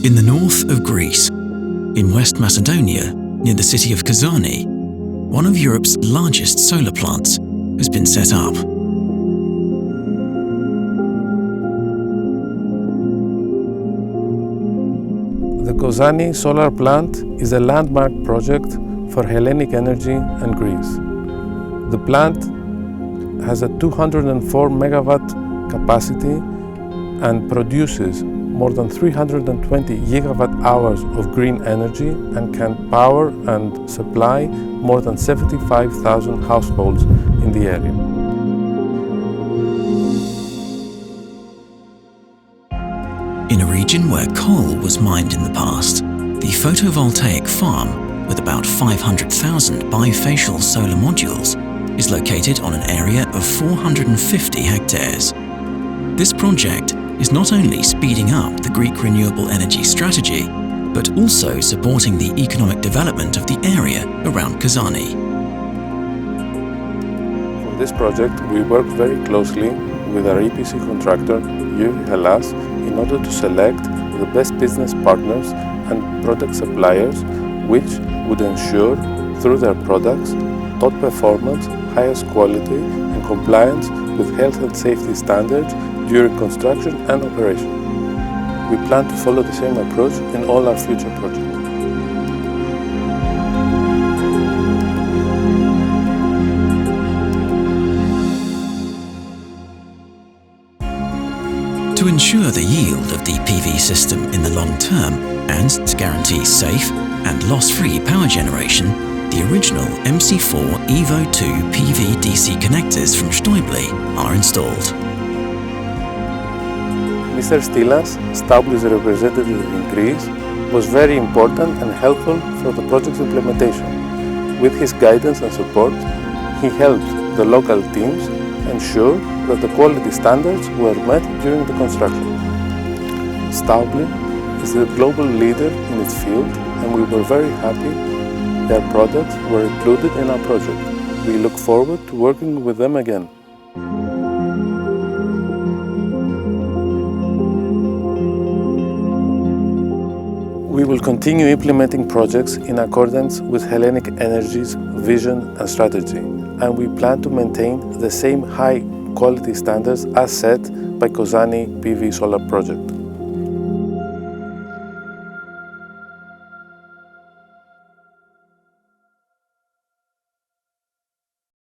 In the north of Greece, in West Macedonia, near the city of Kozani, one of Europe's largest solar plants has been set up. The Kozani solar plant is a landmark project for Hellenic Energy and Greece. The plant has a 204 megawatt capacity and produces more than 320 gigawatt hours of green energy and can power and supply more than 75,000 households in the area. In a region where coal was mined in the past, the photovoltaic farm, with about 500,000 bifacial solar modules, is located on an area of 450 hectares. This project is not only speeding up the Greek renewable energy strategy, but also supporting the economic development of the area around Kozani. For this project, we worked very closely with our EPC contractor, Yuri Hellas, in order to select the best business partners and product suppliers which would ensure, through their products, top performance, highest quality and compliance with health and safety standards during construction and operation. We plan to follow the same approach in all our future projects. To ensure the yield of the PV system in the long term and to guarantee safe and loss-free power generation, the original MC4 Evo 2 PV DC connectors from Stoibli are installed. Mr. Stylas, Staubli's representative in Greece, was very important and helpful for the project's implementation. With his guidance and support, he helped the local teams ensure that the quality standards were met during the construction. Staubli is the global leader in its field, and we were very happy their products were included in our project. We look forward to working with them again. We will continue implementing projects in accordance with Hellenic Energy's vision and strategy, and we plan to maintain the same high quality standards as set by Kozani PV solar project.